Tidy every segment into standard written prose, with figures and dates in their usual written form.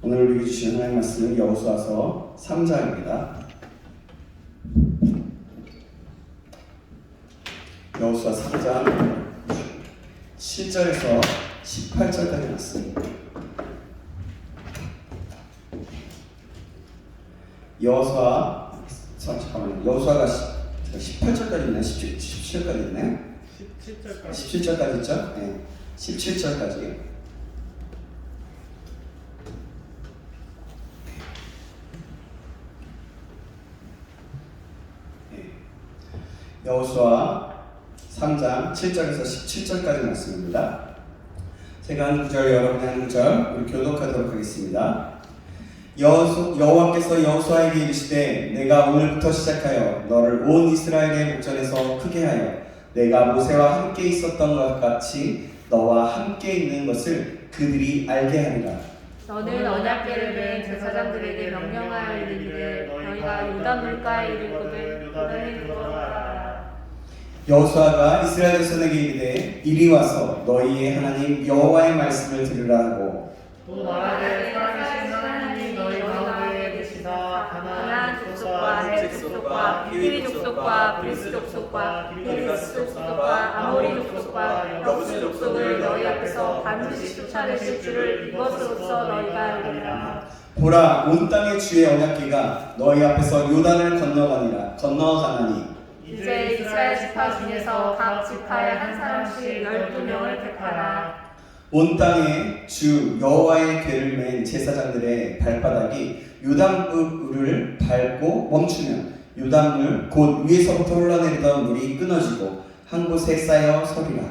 오늘 우리에게 주시는 하나님 말씀은 여호수아서 3장입니다. 여호수아 3장 7절에서 18절까지 났습니다. 여호수아가 18절까지 있나요? 17절까지 있나요? 17절까지 있죠? 네. 17절까지. 여호수아 3장 7절에서 17절까지 말씀입니다. 제가 한 구절, 여러분이 한 구절 우리 교독하도록 하겠습니다. 여호와께서 여호수아에게 이르시되 내가 오늘부터 시작하여 너를 온 이스라엘의 목전에서 크게 하여 내가 모세와 함께 있었던 것 같이 너와 함께 있는 것을 그들이 알게 하리라. 너는 언약궤를 맨 제사장들에게 명령하여 이르기를 너희가 요단 물가에 이르거든 요단에 들어가라. 여호수아가 이스라엘 백성에게 이르되 이리 와서 너희의 하나님 여호와의 말씀을 들으라 하고 또 말하되 살아계신 하나님이 너희 가운데 계시다. 가나안 족속과 헷 족속과 히위 족속과 브리스 족속과 기르스 족속과 아모리 족속과 여부스 족속을 너희 앞에서 반드시 쫓아내실 줄을 이것으로써 너희가 알리라. 보라 온 땅의 주의 언약궤가 너희 앞에서 요단을 건너가나니 이제 이스라엘 지파 중에서 각 지파에 한 사람씩 12명을 택하라. 온 땅에 주 여호와의 궤를 맨 제사장들의 발바닥이 요단물을 밟고 멈추면 요단물 곧 위에서부터 흘러내리던 물이 끊어지고 한 곳에 쌓여 서리라.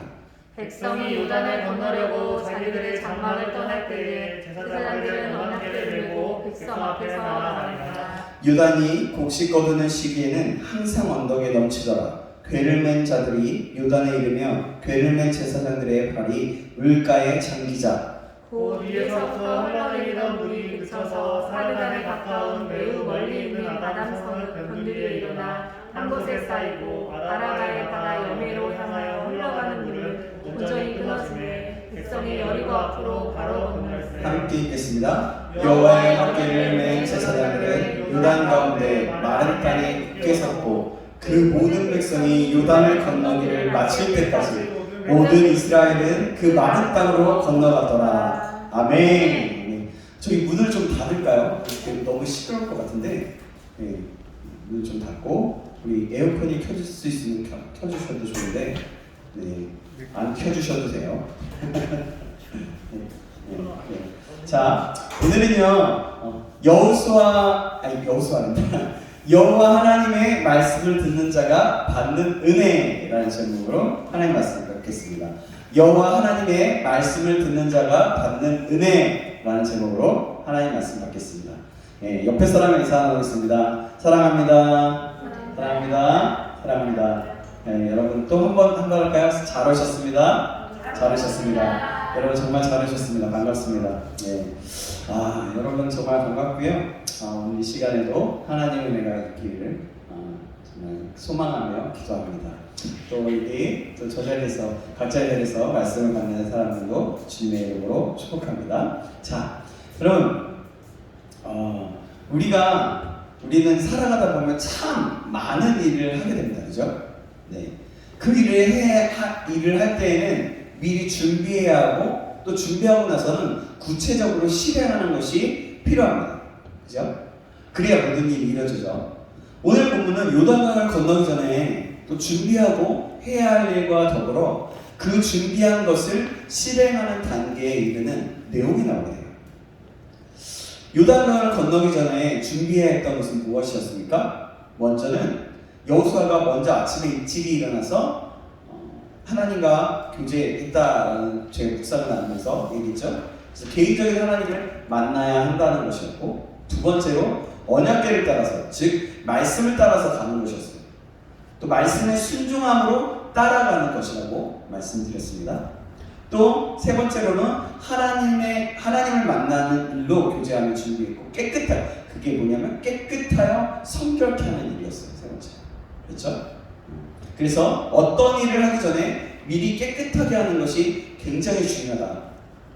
백성이 요단을 건너려고 자기들의 장막을 떠날 때에 제사장들은 언약궤를 들고 백성 앞에서 나가니라. 요단이 곡식 거두는 시기에는 항상 언덕에 넘치더라. 궤를 맨 자들이 요단에 이르며 궤를 맨 제사장들의 발이 물가에 잠기자 곧 위에서부터 흘러내리던 물이 그쳐서 사르단에 가까운 매우 멀리 있는 아담성을 건드려 일어나 한 곳에 쌓이고 아라바의 바다 여매로 향하여 흘러가는 물을 온전히 끊어지매 백성이 여리고 앞으로 바로 건널세. 함께 읽겠습니다. 여호와의 궤를 맨 제사장들은 요단 가운데 마른 땅에 굳게 섰고 그 모든 백성이 요단을 건너기를 마칠 때까지 모든 이스라엘은 그 마른 땅으로 건너갔더라. 아멘. 저희 문을 좀 닫을까요? 너무 시끄러울 것 같은데 문을 좀 닫고 우리 에어컨이 켜질 수 있으면 켜주셔도 좋은데 안 켜주셔도 돼요. 자, 오늘은요 여호와 하나님의 말씀을 듣는 자가 받는 은혜라는 제목으로 하나님 말씀을 읽겠습니다. 여호와 하나님의 말씀을 듣는 자가 받는 은혜라는 제목으로 하나님 말씀 받겠습니다. 옆에 사람을 인사 나누겠습니다. 사랑합니다. 사랑합니다. 사랑합니다. 여러분 또 한 번 할까요? 잘 오셨습니다. 잘 오셨습니다. 여러분 정말 잘 오셨습니다. 반갑습니다. 여러분 정말 반갑고요. 오늘 이 시간에도 하나님의 은혜가 있기를 정말 소망하며 기도합니다. 또 우리 또 저 자리에서 각자의 자리에서 말씀을 받는 사람들도 주님의 이름으로 축복합니다. 자, 여러분 우리는 살아가다 보면 참 많은 일을 하게 됩니다. 그죠? 그 일을 할 때에는 미리 준비해야 하고 또 준비하고 나서는 구체적으로 실행하는 것이 필요합니다. 그죠? 그래야 모든 일이 이루어지죠. 오늘 본문은 요단강을 건너기 전에 또 준비하고 해야 할 일과 더불어 그 준비한 것을 실행하는 단계에 이르는 내용이 나오게 돼요. 요단강을 건너기 전에 준비해야 했던 것은 무엇이었습니까? 먼저는 여호수아가 먼저 아침에 일찍이 일어나서 하나님과 교제했다라는 제 묵상을 나누면서 얘기했죠. 그래서 개인적인 하나님을 만나야 한다는 것이었고, 두 번째로 언약궤를 따라서, 즉 말씀을 따라서 가는 것이었어요. 또 말씀의 순종함으로 따라가는 것이라고 말씀드렸습니다. 또 세 번째로는 하나님을 만나는 일로 교제하는 준비했고, 그게 뭐냐면 깨끗하여 성결케 하는 일이었어요. 세 번째. 그렇죠? 그래서 어떤 일을 하기 전에 미리 깨끗하게 하는 것이 굉장히 중요하다.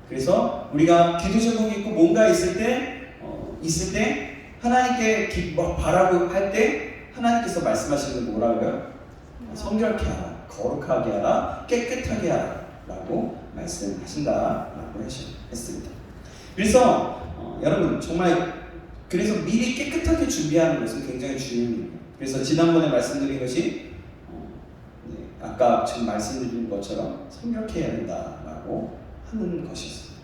그래서 우리가 기도 제목이 있고 뭔가 있을 때 하나님께 바라고 할 때 하나님께서 말씀하시는 게 뭐라고요? 성결케 하라, 거룩하게 하라, 깨끗하게 하라 라고 말씀하신다라고 했습니다. 그래서 여러분 정말 그래서 미리 깨끗하게 준비하는 것은 굉장히 중요해요. 그래서 지난번에 말씀드린 것이 아까 지금 말씀드린 것처럼 성결케 해야 된다라고 하는 것이었습니다.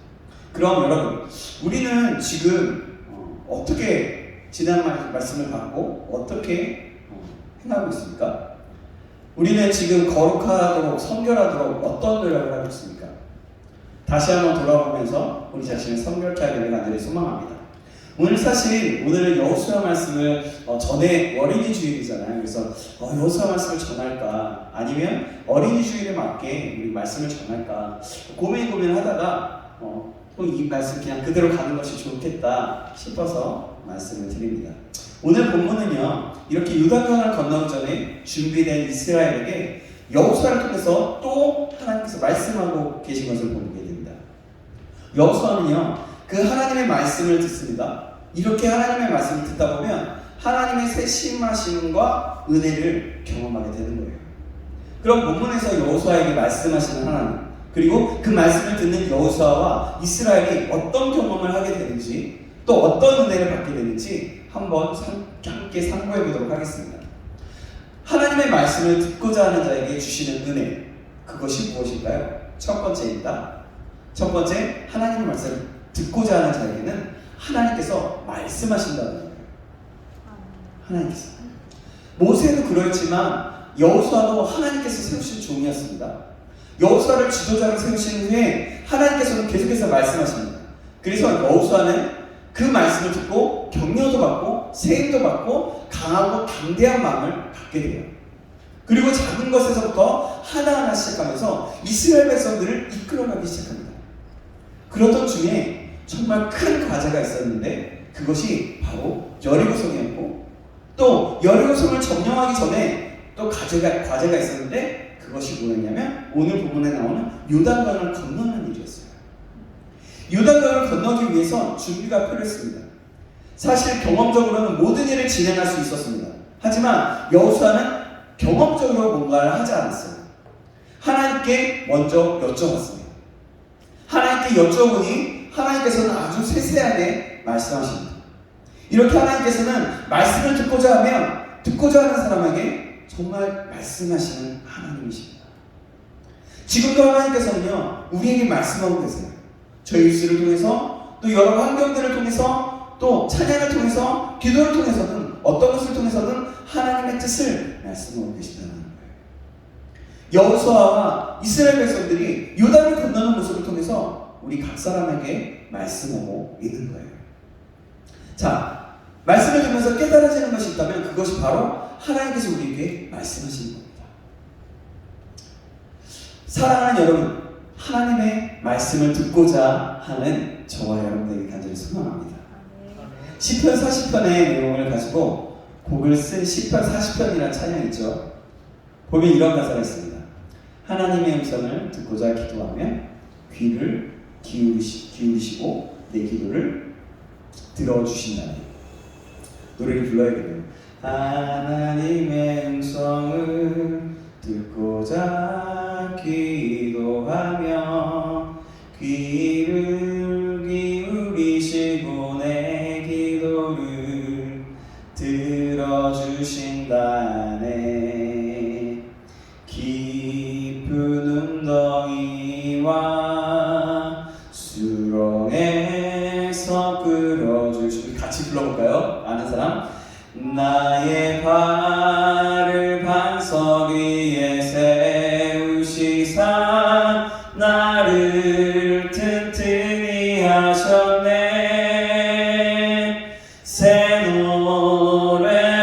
그럼 여러분 우리는 지금 어떻게 지난 말씀을 받고 어떻게 행하고 있습니까? 우리는 지금 거룩하도록 성결하도록 어떤 노력을 하고 있습니까? 다시 한번 돌아보면서 우리 자신을 성결케 하기를 간절히 소망합니다. 오늘은 여호수아 말씀을 전에 어린이 주일이잖아요. 그래서 여호수아 말씀을 전할까 아니면 어린이 주일에 맞게 우리 말씀을 전할까 고민하다가 또 이 말씀 그냥 그대로 가는 것이 좋겠다 싶어서 말씀을 드립니다. 오늘 본문은요 이렇게 요단강을 건너기 전에 준비된 이스라엘에게 여호수아를 통해서 또 하나님께서 말씀하고 계신 것을 보게 됩니다. 여호수아는요 그 하나님의 말씀을 듣습니다. 이렇게 하나님의 말씀을 듣다 보면 하나님의 세심하심과 은혜를 경험하게 되는 거예요. 그럼 본문에서 여호수아에게 말씀하시는 하나님 그리고 그 말씀을 듣는 여호수아와 이스라엘이 어떤 경험을 하게 되는지 또 어떤 은혜를 받게 되는지 한번 함께 상고해 보도록 하겠습니다. 하나님의 말씀을 듣고자 하는 자에게 주시는 은혜 그것이 무엇일까요? 첫 번째입니다. 첫 번째 하나님의 말씀을 듣고자 하는 자에게는 하나님께서 말씀하신다는 거예요. 하나님께서 모세도 그렇지만 여호수아도 하나님께서 세우신 종이었습니다. 여호수아를 지도자로 세우신 후에 하나님께서는 계속해서 말씀하십니다. 그래서 여호수아는 그 말씀을 듣고 격려도 받고 세임도 받고 강하고 담대한 마음을 갖게 돼요. 그리고 작은 것에서부터 하나하나 시작하면서 이스라엘 백성들을 이끌어가기 시작합니다. 그러던 중에 정말 큰 과제가 있었는데 그것이 바로 여리고성이었고 또 여리고성을 점령하기 전에 또 과제가 있었는데 그것이 뭐였냐면 오늘 부분에 나오는 요단강을 건너는 일이었어요. 요단강을 건너기 위해서 준비가 필요했습니다. 사실 경험적으로는 모든 일을 진행할 수 있었습니다. 하지만 여호수아는 경험적으로 뭔가를 하지 않았어요. 하나님께 먼저 여쭤봤습니다. 하나님께 여쭤보니 하나님께서는 아주 세세하게 말씀하십니다. 이렇게 하나님께서는 말씀을 듣고자 하는 사람에게 정말 말씀하시는 하나님이십니다. 지금도 하나님께서는요 우리에게 말씀하고 계세요. 저희 뉴스를 통해서 또 여러 환경들을 통해서 또 찬양을 통해서 기도를 통해서든 어떤 것을 통해서든 하나님의 뜻을 말씀하고 계시다는 거예요. 여호수아와 이스라엘 백성들이 요단을 건너는 모습을 통해서 우리 각 사람에게 말씀하고 있는 거예요. 자, 말씀을 들으면서 깨달아지는 것이 있다면 그것이 바로 하나님께서 우리에게 말씀하시는 겁니다. 사랑하는 여러분, 하나님의 말씀을 듣고자 하는 저와 여러분들에게 간절히 소망합니다. 시편 40편의 내용을 가지고 곡을 쓴 시편 40편이라는 찬양이 있죠. 보면 이런 가사가 있습니다. 하나님의 음성을 듣고자 기도하면 귀를 기울이시고 내 기도를 들어주신다네. 노래를 불러야겠네요. 하나님의 음성을 듣고자 기도하며 귀를 기울이시고 내 기도를 들어주신다네. 깊은 웅덩이와 수렁에서 끌어주시. 같이 불러볼까요? 아는 사람? 나의 발을 반석 위에 세우시사 나를 튼튼히 하셨네. 새 노래로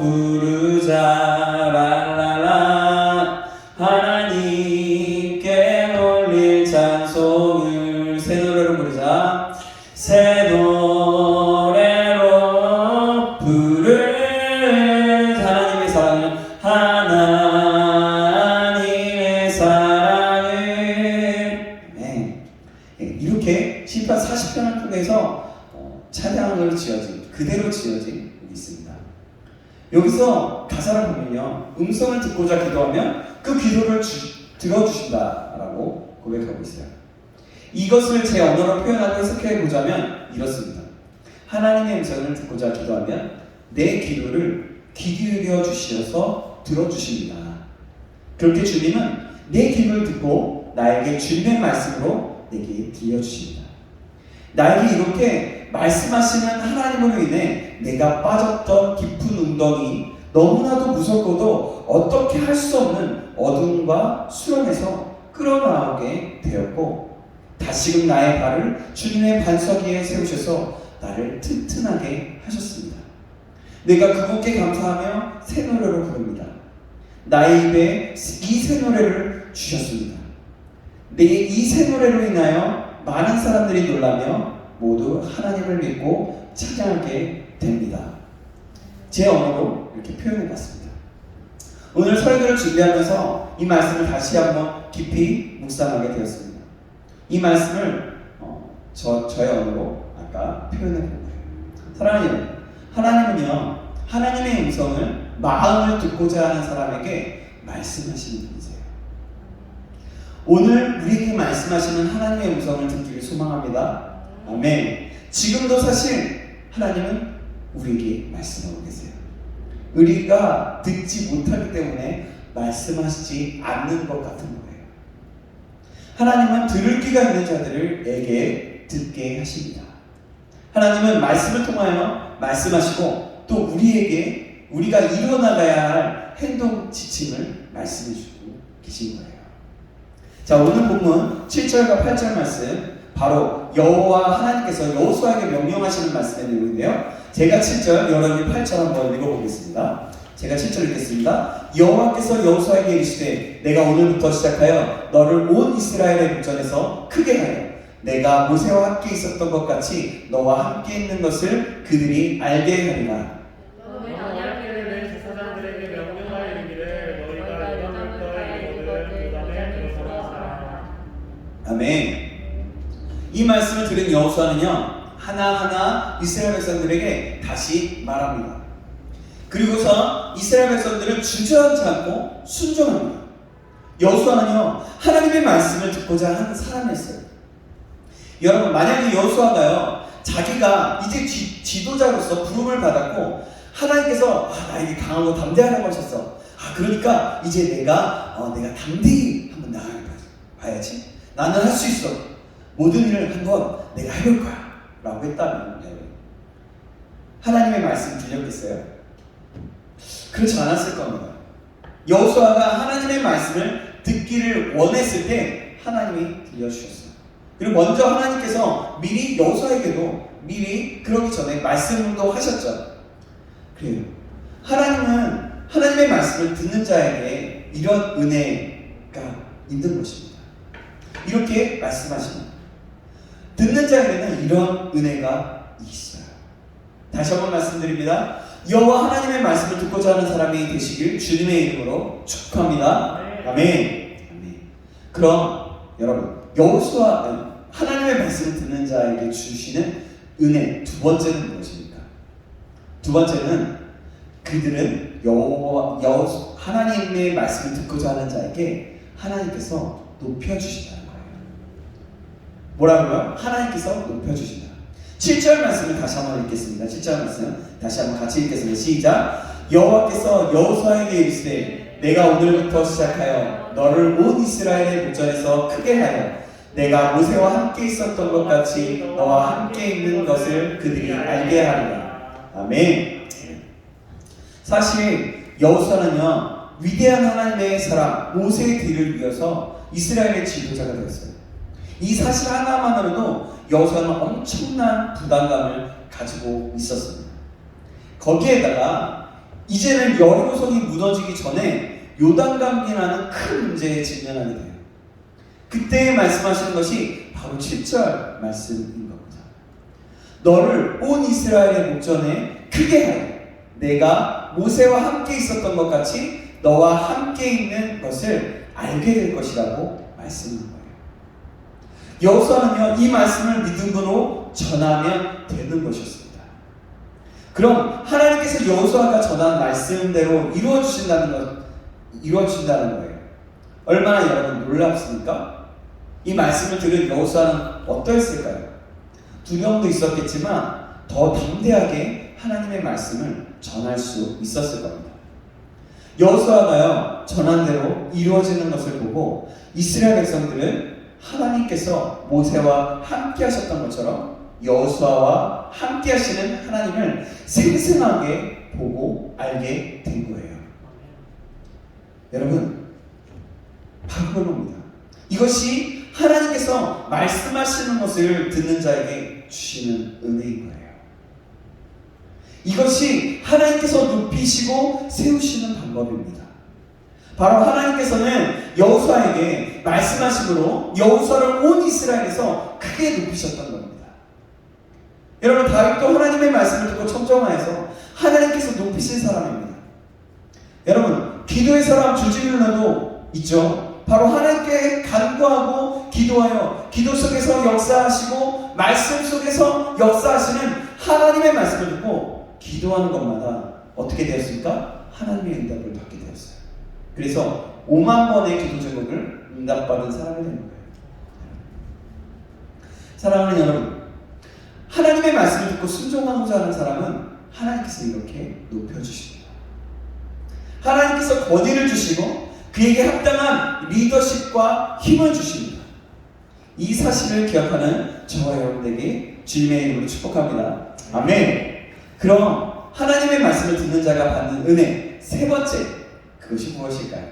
부르자 랄랄라. 하나님께 올릴 찬송을 새 노래로 부르자. 새 노래로 부르자. 하나님의 사랑을 하나님의 사랑을. 네. 이렇게 시편 40편을 통해서 찬양을 지어진, 그대로 지어진 곡이 있습니다. 여기서 가사를 보면요, 음성을 듣고자 기도하면 그 기도를 들어주신다라고 고백하고 있어요. 이것을 제 언어로 표현하고 해석해 보자면 이렇습니다. 하나님의 음성을 듣고자 기도하면 내 기도를 귀 기울여 주셔서 들어주십니다. 그렇게 주님은 내 기도를 듣고 나에게 주님의 말씀으로 내게 들려주십니다. 나에게 이렇게 말씀하시는 하나님으로 인해 내가 빠졌던 깊은 웅덩이, 너무나도 무섭고도 어떻게 할 수 없는 어둠과 수렁에서 끌어나오게 되었고, 다시금 나의 발을 주님의 반석 위에 세우셔서 나를 튼튼하게 하셨습니다. 내가 그분께 감사하며 새 노래로 부릅니다. 나의 입에 이 새 노래를 주셨습니다. 내 이 새 노래로 인하여 많은 사람들이 놀라며 모두 하나님을 믿고 찬양하게 됩니다. 제 언어로 이렇게 표현해 봤습니다. 오늘 설교를 준비하면서 이 말씀을 다시 한번 깊이 묵상하게 되었습니다. 이 말씀을 저의 언어로 아까 표현해 본 거예요. 사랑하는 하나님은요, 하나님의 음성을 마음을 듣고자 하는 사람에게 말씀하시는 분이세요. 오늘 우리에게 말씀하시는 하나님의 음성을 듣기를 소망합니다. 아멘. 지금도 사실 하나님은 우리에게 말씀하고 계세요. 우리가 듣지 못하기 때문에 말씀하시지 않는 것 같은 거예요. 하나님은 들을 귀가 있는 자들에게 듣게 하십니다. 하나님은 말씀을 통하여 말씀하시고 또 우리에게 우리가 이뤄나가야 할 행동 지침을 말씀해 주고 계신 거예요. 자, 오늘 본문 7절과 8절 말씀, 바로 여호와 하나님께서 여호수아에게 명령하시는 말씀의 내용인데요. 제가 7절, 여러분이 8절 한번 읽어보겠습니다. 제가 7절 읽겠습니다. 여호와께서 여호수아에게 이르시되 내가 오늘부터 시작하여 너를 온 이스라엘의 목전에서 크게 하여 내가 모세와 함께 있었던 것 같이 너와 함께 있는 것을 그들이 알게 하리라. 너는 언약궤를 낸 제사장들에게 명령하여 이르기를 너희가 이전부터 이 것을 그다음에 들어서라. 아멘. 이 말씀을 들은 여호수아는요, 하나하나 이스라엘 백성들에게 다시 말합니다. 그리고서 이스라엘 백성들은 주저하지 않고 순종합니다. 여호수아는요, 하나님의 말씀을 듣고자 하는 사람이었어요. 여러분, 만약에 여호수아가요, 자기가 이제 지도자로서 부름을 받았고 하나님께서 나에게 강하고 담대하라고 하셨어. 그러니까 이제 내가 담대히 한번 나아가야지. 나는 할 수 있어. 모든 일을 한번 내가 해볼 거야 라고 했다면 하나님의 말씀 들렸겠어요? 그렇지 않았을 겁니다. 여호수아가 하나님의 말씀을 듣기를 원했을 때 하나님이 들려주셨어요. 그리고 먼저 하나님께서 미리 여호수아에게도 미리 그러기 전에 말씀도 하셨죠. 그래요. 하나님은 하나님의 말씀을 듣는 자에게 이런 은혜가 있는 것입니다. 이렇게 말씀하십니다. 듣는 자에게는 이런 은혜가 있어요. 다시 한번 말씀드립니다. 여호와 하나님의 말씀을 듣고자 하는 사람이 되시길 주님의 이름으로 축복합니다. 아멘. 아멘. 그럼 여러분, 여호수아 하나님의 말씀을 듣는 자에게 주시는 은혜 두 번째는 무엇입니까? 두 번째는 그들은 하나님의 말씀을 듣고자 하는 자에게 하나님께서 높여주신다는 거예요. 뭐라고요? 하나님께서 높여주신다. 7절 말씀을 다시 한번 읽겠습니다. 7절 말씀 다시 한번 같이 읽겠습니다. 시작. 여호와께서 여호수아에게 이르시되 내가 오늘부터 시작하여 너를 온 이스라엘의 목전에서 크게 하여 내가 모세와 함께 있었던 것 같이 너와 함께 있는 것을 그들이 알게 하리라. 아멘. 사실 여호수아는요, 위대한 하나님의 사람 모세의 뒤를 이어서 이스라엘의 지도자가 되었어요. 이 사실 하나만으로도 여호수아는 엄청난 부담감을 가지고 있었습니다. 거기에다가 이제는 여리고성이 무너지기 전에 요단강이라는 큰 문제에 직면하게 돼요. 그때 말씀하시는 것이 바로 7절 말씀인 겁니다. 너를 온 이스라엘의 목전에 크게 하여 내가 모세와 함께 있었던 것 같이 너와 함께 있는 것을 알게 될 것이라고 말씀한 거예요. 여호수아는요, 이 말씀을 믿음으로 전하면 되는 것이었습니다. 그럼 하나님께서 여호수아가 전한 말씀대로 이루어주신다는 거예요. 얼마나 여러분 놀랍습니까? 이 말씀을 들은 여호수아는 어떠했을까요? 두려움도 있었겠지만 더 담대하게 하나님의 말씀을 전할 수 있었을 겁니다. 여호수아가요, 전한 대로 이루어지는 것을 보고 이스라엘 백성들은 하나님께서 모세와 함께 하셨던 것처럼 여호수아와 함께 하시는 하나님을 생생하게 보고 알게 된 거예요. 여러분, 바로 그겁니다. 이것이 하나님께서 말씀하시는 것을 듣는 자에게 주시는 은혜인 거예요. 이것이 하나님께서 높이시고 세우시는 방법입니다. 바로 하나님께서는 여호수아에게 말씀하심으로 여호수아를 온 이스라엘에서 크게 높이셨던 겁니다. 여러분, 다윗도 하나님의 말씀을 듣고 청정하여서 하나님께서 높이신 사람입니다. 여러분, 기도의 사람 주지율러도 있죠. 바로 하나님께 간구하고 기도하여 기도 속에서 역사하시고 말씀 속에서 역사하시는 하나님의 말씀을 듣고 기도하는 것마다 어떻게 되었습니까? 하나님의 응답을 받게 되었어요. 그래서 5만 번의 기도 제목을 응답받은 사람이 되는 거예요. 사랑하는 여러분, 하나님의 말씀을 듣고 순종하고자 하는 사람은 하나님께서 이렇게 높여주십니다. 하나님께서 권위를 주시고 그에게 합당한 리더십과 힘을 주십니다. 이 사실을 기억하는 저와 여러분에게 주님의 이름으로 축복합니다. 아멘. 그럼 하나님의 말씀을 듣는 자가 받는 은혜 세 번째, 그것이 무엇일까요?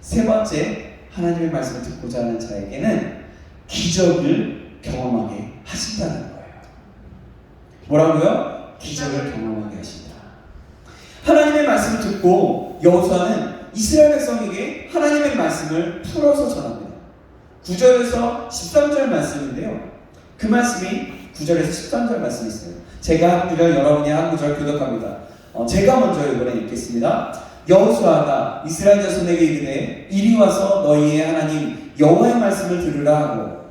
세 번째, 하나님의 말씀을 듣고자 하는 자에게는 기적을 경험하게 하신다는 거예요. 뭐라고요? 기적을 경험하게 하신다. 하나님의 말씀을 듣고 여호수아는 이스라엘 백성에게 하나님의 말씀을 풀어서 전합니다. 9절에서 13절 말씀인데요. 그 말씀이 9절에서 13절 말씀이 있어요. 제가 한 구절, 여러분이 한 구절 교독합니다. 제가 먼저 이번에 읽겠습니다. 여호수아가 이스라엘 자손에게 이르되 이리 와서 너희의 하나님 여호와의 말씀을 들으라 하고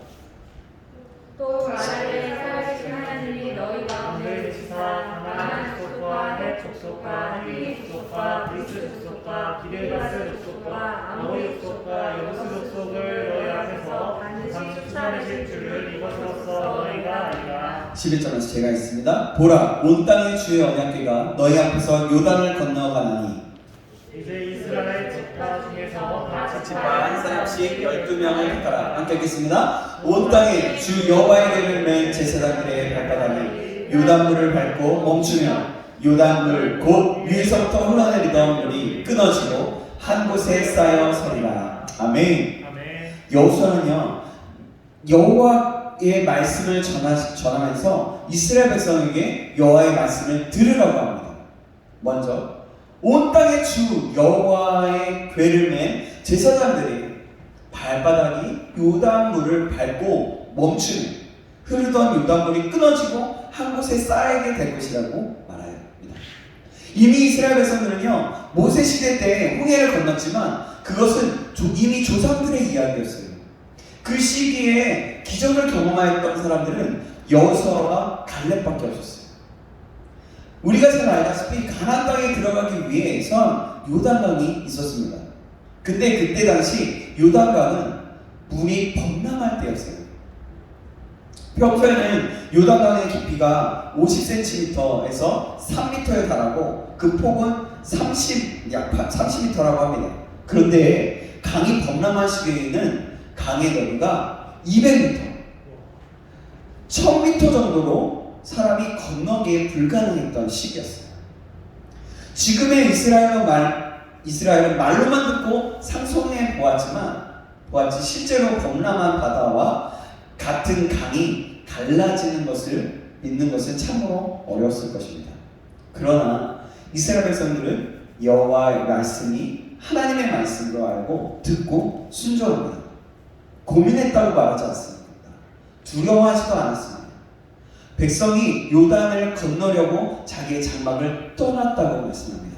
또 말하되 살아계신 하나님이 너희 가운데 계시사 가나안 족속과 헷 족속과 히윗 족속과 브리스 족속과 기르가스 족속과 아모리 족속과 여부스 족속을 너희 앞에서 반드시 쫓아내실 줄을 이것으로써 너희가 알리라. 11절에서 제가 있습니다. 보라, 온 땅의 주의 언약궤가 너희 앞에서 요단을 건너가나니 이제 이스라엘 집파 중에서 다 지파 한 사람씩 12명을 택하라. 함께 읽겠습니다. 온 땅에 주 여호와의 궤를 맨 제사장들의 발바닥에 요단물을 밟고 멈추며 요단물 곧 위에서부터 흘러내리던 물이 끊어지고 한 곳에 쌓여 서리라. 아멘. 여호수아는요, 여호와의 말씀을 전하면서 이스라엘 백성에게 여호와의 말씀을 들으라고 합니다. 먼저 온 땅의 주 여호와의 궤를 맨 제사장들이 발바닥이 요단물을 밟고 멈추며 흐르던 요단물이 끊어지고 한 곳에 쌓이게 될 것이라고 말합니다. 이미 이스라엘 백성들은요, 모세 시대 때 홍해를 건넜지만 그것은 이미 조상들의 이야기였어요. 그 시기에 기적을 경험하였던 사람들은 여호수아와 갈렙밖에 없었어요. 우리가 잘 알다시피 가나안 땅에 들어가기 위해선 요단강이 있었습니다. 근데 그때 당시 요단강은 물이 범람할 때였어요. 평소에는 요단강의 깊이가 50cm에서 3m에 달하고 그 폭은 약 30m라고 합니다. 그런데 강이 범람한 시기에는 강의 너비가 200m, 1000m 정도로 사람이 건너기에 불가능했던 시기였어요. 지금의 이스라엘은 말로만 듣고 상상해 보았지 실제로 범람한 바다와 같은 강이 갈라지는 것을 믿는 것은 참으로 어려웠을 것입니다. 그러나 이스라엘 백성들은 여호와의 말씀이 하나님의 말씀으로 알고 듣고 순종합니다. 고민했다고 말하지 않습니다. 두려워하지도 않았습니다. 백성이 요단을 건너려고 자기의 장막을 떠났다고 말씀합니다.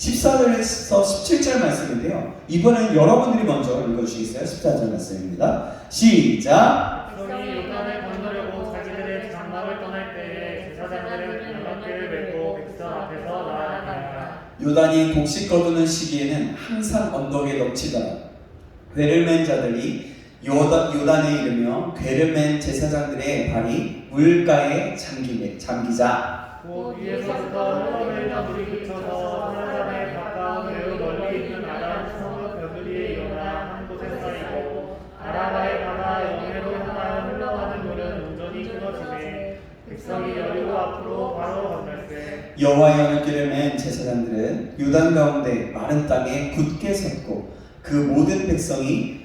14절에서 17절 말씀인데요. 이번엔 여러분들이 먼저 읽어주시겠어요? 14절 말씀입니다. 시작! 백성이 요단을 건너려고 자기들의 장막을 떠날 때에 제사장들은 장막길을 맺고 백성 앞에서 나아가니라. 요단이 곡식 거두는 시기에는 항상 언덕에 넘치더라. 궤를 맨 자들이 요단에 이르며 궤를 맨 제사장들의 발이 물가에 잠기자 곧 위에서부터 흘러내리는 물이 그쳐서 사람의 가까운 매우 멀리 있는 아람 성읍 벽우리에 일어나 한 곳에 쌓이고 아라바의 바다 영해로 향하여 흘러가는 물은 온전히 끊어지매 백성이 여리고 앞으로 바로 건널세. 여호와의 언약궤를 맨 제사장들은 요단 가운데 마른 땅에 굳게 섰고 그 모든 백성이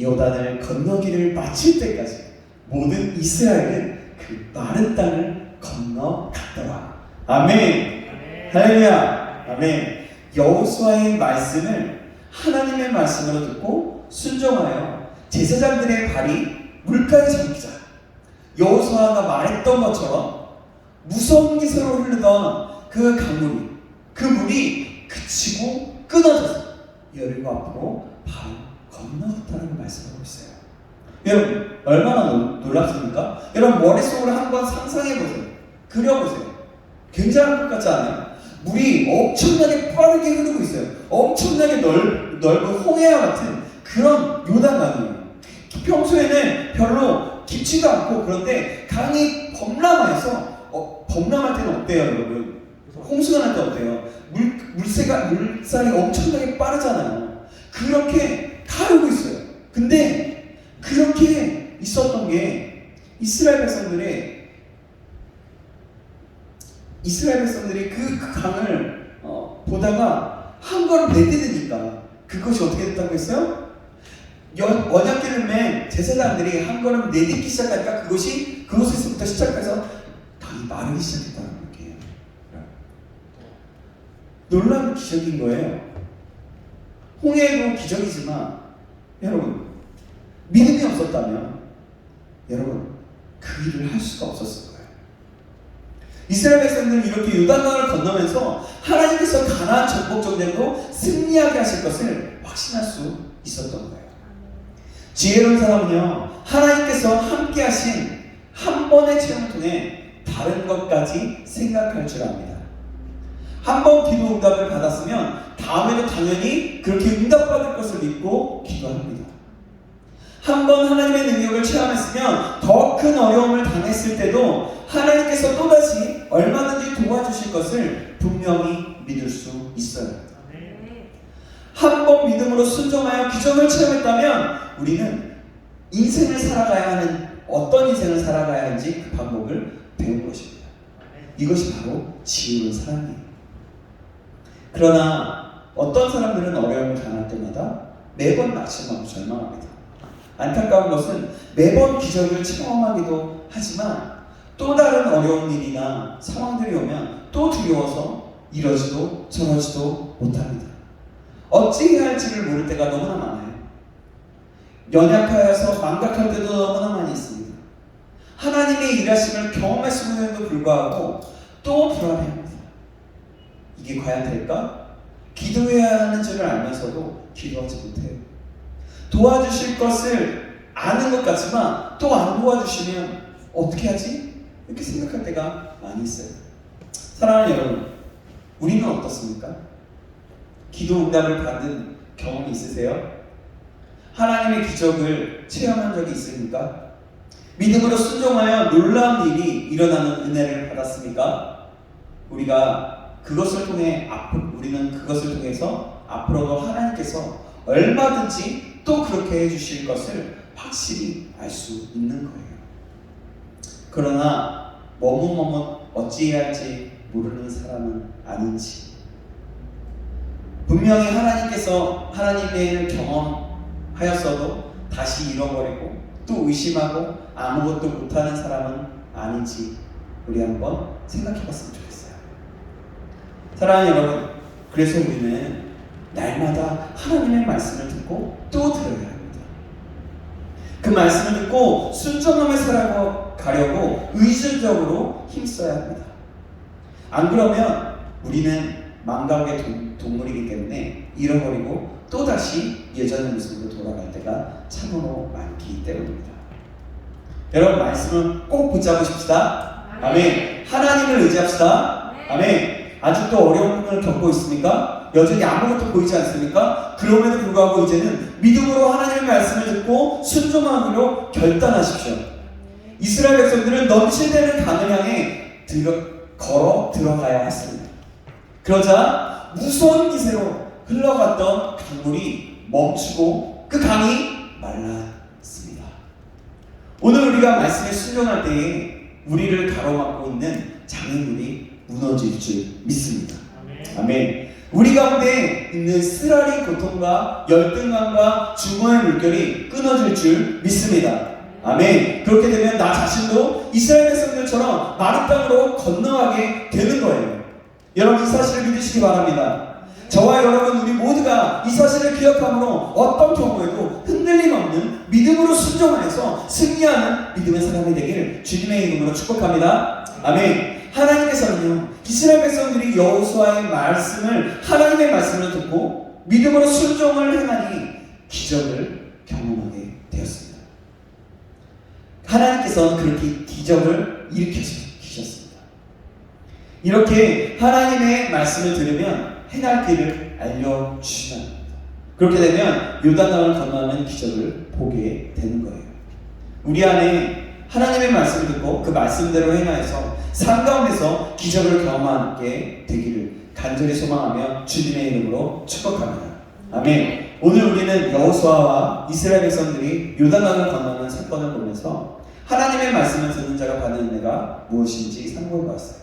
요단을 건너기를 마칠 때까지 모든 이스라엘은 그 마른 땅을 건너갔더라. 아멘. 할렐루야. 아멘. 여호수아의 말씀을 하나님의 말씀으로 듣고 순종하여 제사장들의 발이 물가에 잠기자. 여호수아가 말했던 것처럼 무서운 기세로 흐르던 그 강물이 그 물이 그치고 끊어져서 여리고 앞으로 바로 건너갔다는 말씀하고 있어요. 여러분 얼마나 놀랍습니까? 여러분 머릿속으로 한번 상상해보세요. 그려보세요. 굉장한 것 같지 않아요? 물이 엄청나게 빠르게 흐르고 있어요. 엄청나게 넓은 홍해와 같은 그런 요단강이에요. 평소에는 별로 깊지도 않고 그런데 강이 범람해서 범람할 때는 어때요 여러분? 홍수가 날 때 어때요? 물살이 엄청나게 빠르잖아요. 그렇게 가르고 있어요. 근데 그렇게 있었던 게 이스라엘 백성들이 그 강을 보다가 한 걸음 내디디니까 그것이 어떻게 됐다고 했어요? 언약궤를 맨 제사장들이 한 걸음 내딛기 시작하니까 그곳에서부터 시작해서 강이 마르기 시작했다는 얘기예요. 놀라운 기적인 거예요. 홍해도 기적이지만 여러분 믿음이 없었다면 여러분 그 일을 할 수가 없었을 거예요. 이스라엘 백성들은 이렇게 요단강을 건너면서 하나님께서 가나안 정복 전쟁도 승리하게 하실 것을 확신할 수 있었던 거예요. 지혜로운 사람은요 하나님께서 함께 하신 한 번의 체험을 통해 다른 것까지 생각할 줄 압니다. 한 번 기도 응답을 받았으면 다음에도 당연히 그렇게 응답받을 것을 믿고 기도합니다. 한 번 하나님의 능력을 체험했으면 더 큰 어려움을 당했을 때도 하나님께서 또다시 얼마든지 도와주실 것을 분명히 믿을 수 있어요. 한 번 믿음으로 순종하여 기적을 체험했다면 우리는 인생을 살아가야 하는 어떤 인생을 살아가야 하는지 그 방법을 배운 것입니다. 이것이 바로 지혜로운 사람이에요. 그러나 어떤 사람들은 어려움을 당할 때마다 매번 낙심하고 절망합니다. 안타까운 것은 매번 기적을 체험하기도 하지만 또 다른 어려운 일이나 상황들이 오면 또 두려워서 이러지도 저러지도 못합니다. 어찌해야 할지를 모를 때가 너무나 많아요. 연약하여서 망각할 때도 너무나 많이 있습니다. 하나님의 일하심을 경험했음에도 불구하고 또 불안해합니다. 이게 과연 될까? 기도해야 하는 줄을 알면서도 기도하지 못해요. 도와주실 것을 아는 것 같지만 또 안 도와주시면 어떻게 하지? 이렇게 생각할 때가 많이 있어요. 사랑하는 여러분, 우리는 어떻습니까? 기도 응답을 받은 경험이 있으세요? 하나님의 기적을 체험한 적이 있습니까? 믿음으로 순종하여 놀라운 일이 일어나는 은혜를 받았습니까? 우리는 그것을 통해서 앞으로도 하나님께서 얼마든지 또 그렇게 해주실 것을 확실히 알 수 있는 거예요. 그러나 머뭇머뭇 어찌해야 할지 모르는 사람은 아닌지, 분명히 하나님께서 하나님의 일을 경험하였어도 다시 잃어버리고 또 의심하고 아무것도 못하는 사람은 아닌지 우리 한번 생각해 봤으면 좋겠어요. 사랑하는 여러분, 그래서 우리는 날마다 하나님의 말씀을 듣고 또 들어야 합니다. 그 말씀을 듣고 순종하며 살아가려고 의존적으로 힘써야 합니다. 안 그러면 우리는 망각의 동물이기 때문에 잃어버리고 또다시 예전의 모습으로 돌아갈 때가 참으로 많기 때문입니다. 여러분, 말씀을 꼭 붙잡고 싶시다. 아멘. 하나님을 의지합시다. 아멘. 아직도 어려움을 겪고 있습니까? 여전히 아무것도 보이지 않습니까? 그럼에도 불구하고 이제는 믿음으로 하나님의 말씀을 듣고 순종하기로 결단하십시오. 이스라엘 백성들은 넘실대는 강을 향해 걸어 들어가야 했습니다. 그러자 무서운 기세로 흘러갔던 강물이 멈추고 그 강이 말랐습니다. 오늘 우리가 말씀에 순종할 때에 우리를 가로막고 있는 장애물이 무너질 줄 믿습니다. 아멘. 우리 가운데 있는 쓰라린 고통과 열등감과 증오의 물결이 끊어질 줄 믿습니다. 아멘. 그렇게 되면 나 자신도 이스라엘 백성들처럼 마른 땅으로 건너가게 되는 거예요. 여러분, 이 사실을 믿으시기 바랍니다. 저와 여러분, 우리 모두가 이 사실을 기억함으로 어떤 경우에도 흔들림 없는 믿음으로 순종하여서 승리하는 믿음의 사람이 되길 주님의 이름으로 축복합니다. 아멘. 하나님께서는요, 이스라엘 백성들이 여호수아의 말씀을 하나님의 말씀을 듣고 믿음으로 순종을 행하니 기적을 경험하게 되었습니다. 하나님께서는 그렇게 기적을 일으키셨습니다. 이렇게 하나님의 말씀을 들으면 행할 길을 알려주시는 겁니다. 그렇게 되면 요단강을 건너는 기적을 보게 되는 거예요. 우리 안에 하나님의 말씀을 듣고 그 말씀대로 행하여서 삶 가운데서 기적을 경험하게 되기를 간절히 소망하며 주님의 이름으로 축복합니다. 아멘. 오늘 우리는 여호수아와 이스라엘 백성들이 요단강을 건너는 사건을 보면서 하나님의 말씀을 듣는 자가 받는 은혜가 무엇인지 상고해 보았어요.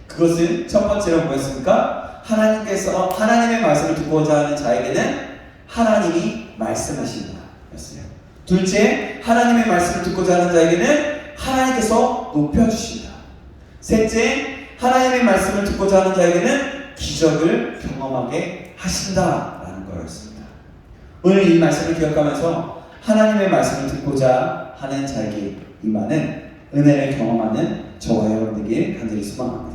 그것은 첫 번째로 뭐였습니까? 하나님께서 하나님의 말씀을 듣고자 하는 자에게는 하나님이 말씀하신다 였어요. 둘째, 하나님의 말씀을 듣고자 하는 자에게는 하나님께서 높여주신다. 셋째, 하나님의 말씀을 듣고자 하는 자에게는 기적을 경험하게 하신다라는 거였습니다. 오늘 이 말씀을 기억하면서 하나님의 말씀을 듣고자 하는 자에게 임하는 은혜를 경험하는 저와 여러분 되길 간절히 소망합니다.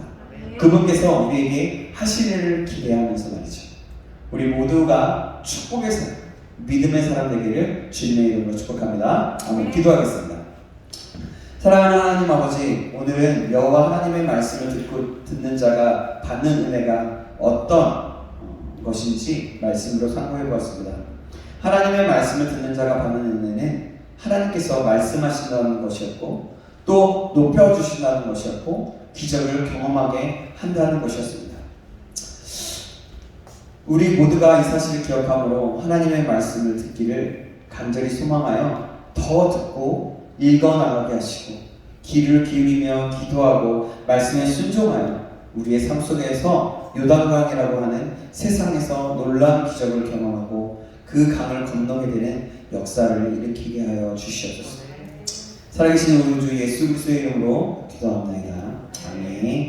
그분께서 우리에게 하시기를 기대하면서 말이죠. 우리 모두가 축복의 사람, 믿음의 사람 되기를 주님의 이름으로 축복합니다. 아멘. 기도하겠습니다. 사랑하는 하나님 아버지, 오늘은 여호와 하나님의 말씀을 듣는 자가 받는 은혜가 어떤 것인지 말씀으로 상고해 보았습니다. 하나님의 말씀을 듣는 자가 받는 은혜는 하나님께서 말씀하신다는 것이었고 또 높여주신다는 것이었고 기적을 경험하게 한다는 것이었습니다. 우리 모두가 이 사실을 기억함으로 하나님의 말씀을 듣기를 간절히 소망하여 더 듣고 읽어나가게 하시고 귀를 기울이며 기도하고 말씀에 순종하여 우리의 삶 속에서 요단강이라고 하는 세상에서 놀라운 기적을 경험하고 그 강을 건너게 되는 역사를 일으키게 하여 주시옵소서. 살아계신 우리 주 예수 그리스도의 이름으로 기도합니다. 아멘.